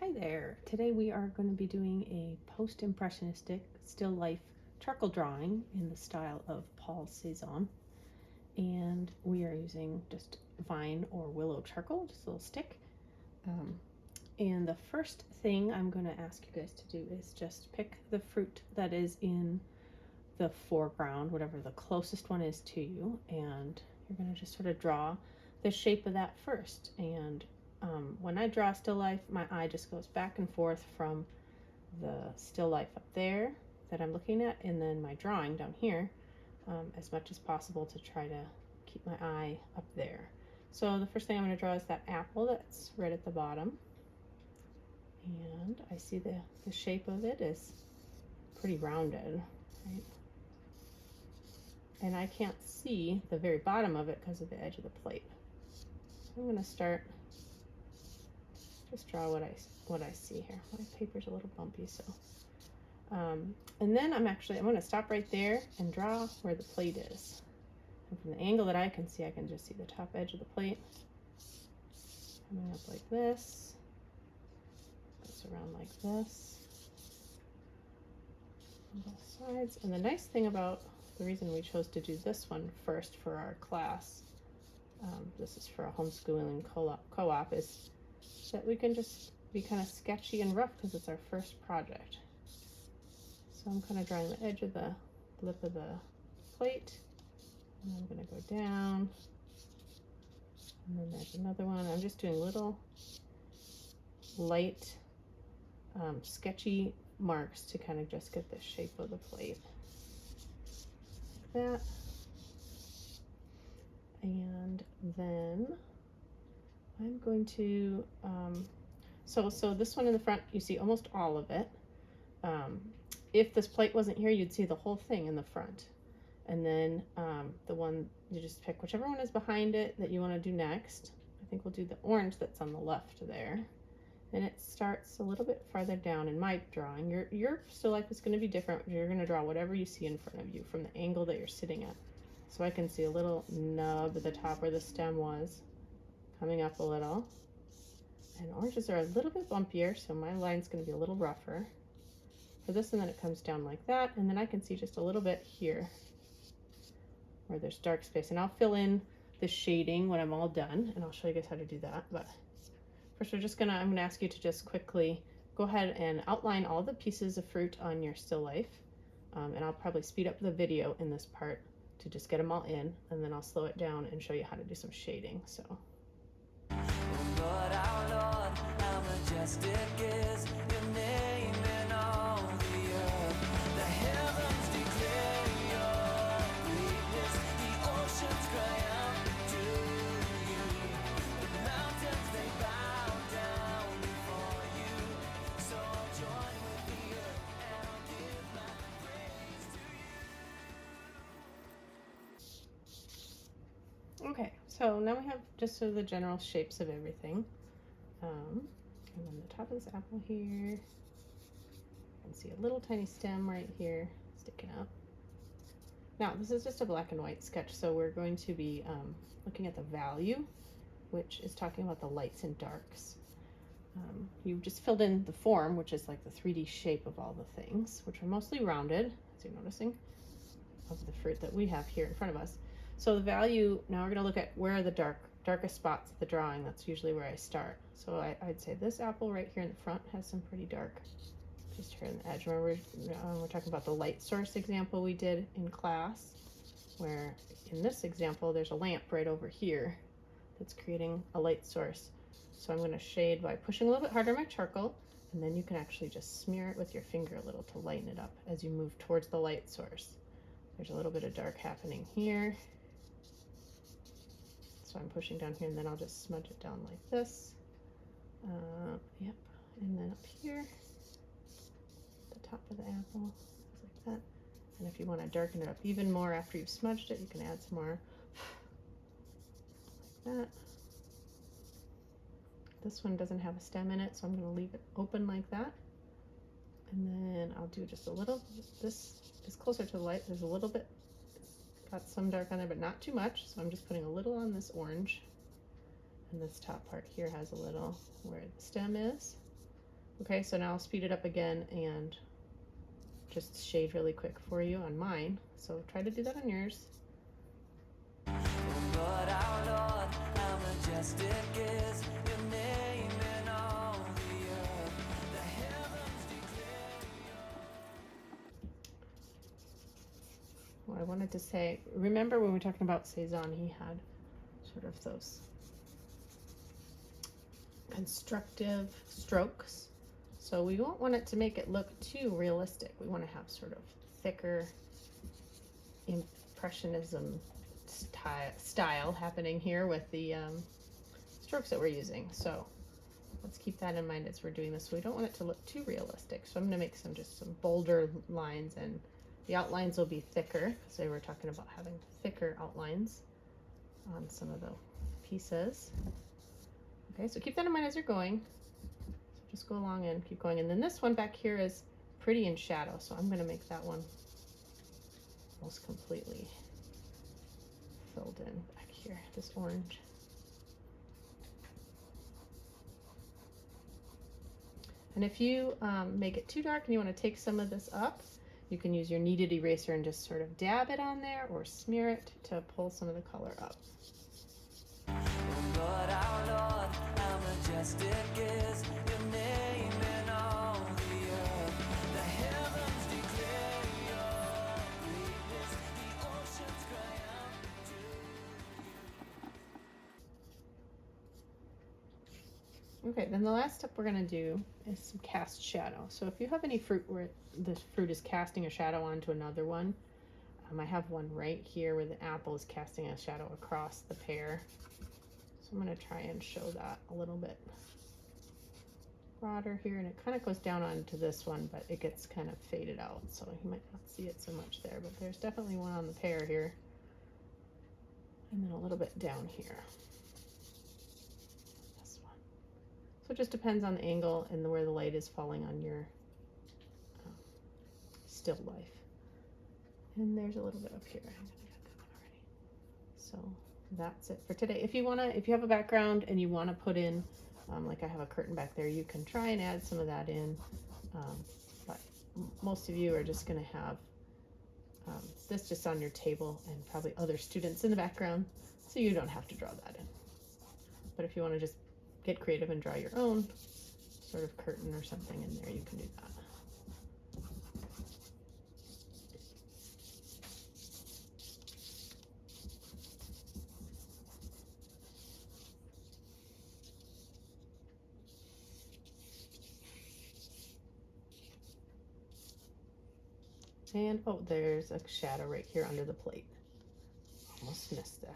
Hi there. Today we are going to be doing a post-impressionistic still life charcoal drawing in the style of Paul Cézanne. And we are using just vine or willow charcoal, just a little stick. And the first thing I'm going to ask you guys to do is just pick the fruit that is in the foreground, whatever the closest one is to you, and you're going to just sort of draw the shape of that first. And when I draw still life, my eye just goes back and forth from the still life up there that I'm looking at, and then my drawing down here, as much as possible to try to keep my eye up there. So the first thing I'm going to draw is that apple that's right at the bottom, and I see the shape of it is pretty rounded, right? And I can't see the very bottom of it because of the edge of the plate. So I'm going to start, just draw what I see here. My paper's a little bumpy, so. And then I'm going to stop right there and draw where the plate is. And from the angle that I can see, I can just see the top edge of the plate. Coming up like this. Goes around like this. On both sides. And the nice thing about the reason we chose to do this one first for our class, this is for a homeschooling co-op, is that we can just be kind of sketchy and rough because it's our first project. So I'm kind of drawing the edge of the lip of the plate, and I'm going to go down, and then there's another one. I'm just doing little light sketchy marks to kind of just get the shape of the plate like that. And then I'm going to so this one in the front, you see almost all of it. If this plate wasn't here, you'd see the whole thing in the front. And then the one, you just pick whichever one is behind it that you want to do next. I think we'll do the orange that's on the left there. And it starts a little bit farther down in my drawing. Your still life is going to be different. You're going to draw whatever you see in front of you from the angle that you're sitting at. So I can see a little nub at the top where the stem was, coming up a little. And oranges are a little bit bumpier, so my line's going to be a little rougher for this, and then it comes down like that. And then I can see just a little bit here where there's dark space, and I'll fill in the shading when I'm all done, and I'll show you guys how to do that. But first I'm gonna ask you to just quickly go ahead and outline all the pieces of fruit on your still life, and I'll probably speed up the video in this part to just get them all in, and then I'll slow it down and show you how to do some shading. So. Lord, our Lord, how majestic is your name in all the earth. The heavens declare your greatness, the oceans cry out to you. The mountains, they bow down before you. So I'll join with the earth and I'll give my praise to you. Okay, so now we have just sort of the general shapes of everything. And then the top of this apple here, you can see a little tiny stem right here sticking up. Now, this is just a black and white sketch, so we're going to be looking at the value, which is talking about the lights and darks. You just filled in the form, which is like the 3D shape of all the things, which are mostly rounded, as you're noticing, of the fruit that we have here in front of us. So the value, now we're going to look at where are the darkest spots of the drawing. That's usually where I start. So I'd say this apple right here in the front has some pretty dark, just here on the edge. Remember, we're talking about the light source example we did in class, where in this example, there's a lamp right over here that's creating a light source. So I'm going to shade by pushing a little bit harder on my charcoal, and then you can actually just smear it with your finger a little to lighten it up as you move towards the light source. There's a little bit of dark happening here. So I'm pushing down here, and then I'll just smudge it down like this. Yep, and then up here, the top of the apple, like that. And if you want to darken it up even more after you've smudged it, you can add some more like that. This one doesn't have a stem in it, so I'm going to leave it open like that. And then I'll do just a little, this is closer to the light, there's a little bit, got some dark on there, but not too much, so I'm just putting a little on this orange. And this top part here has a little where the stem is. Okay, so now I'll speed it up again and just shade really quick for you on mine. So try to do that on yours. But our Lord, how majestic is your name in all the earth. The heavens declare Well, I wanted to say, remember when we were talking about Cézanne, he had sort of those constructive strokes. So we don't want it to make it look too realistic. We want to have sort of thicker impressionism style happening here with the strokes that we're using. So let's keep that in mind as we're doing this. We don't want it to look too realistic. So I'm going to make some bolder lines, and the outlines will be thicker. So we're talking about having thicker outlines on some of the pieces. Okay, so keep that in mind as you're going. So just go along and keep going. And then this one back here is pretty in shadow, so I'm going to make that one almost completely filled in back here, this orange. And if you make it too dark and you want to take some of this up, you can use your kneaded eraser and just sort of dab it on there or smear it to pull some of the color up. but our Lord, how majestic is your name in all the earth. The heavens declare your greatness, the oceans cry out to you. Okay, then the last step we're going to do is some cast shadow. So if you have any fruit where this fruit is casting a shadow onto another one, I have one right here where the apple is casting a shadow across the pear. So I'm going to try and show that a little bit broader here, and it kind of goes down onto this one, but it gets kind of faded out, so you might not see it so much there, but there's definitely one on the pear here, and then a little bit down here. This one. So it just depends on the angle and where the light is falling on your still life. And there's a little bit up here. I'm gonna get that one already. So that's it for today. If you have a background and you want to put in, like I have a curtain back there, you can try and add some of that in. But most of you are just going to have this just on your table and probably other students in the background, so you don't have to draw that in. But if you want to just get creative and draw your own sort of curtain or something in there, you can do that. And oh, there's a shadow right here under the plate. Almost missed that.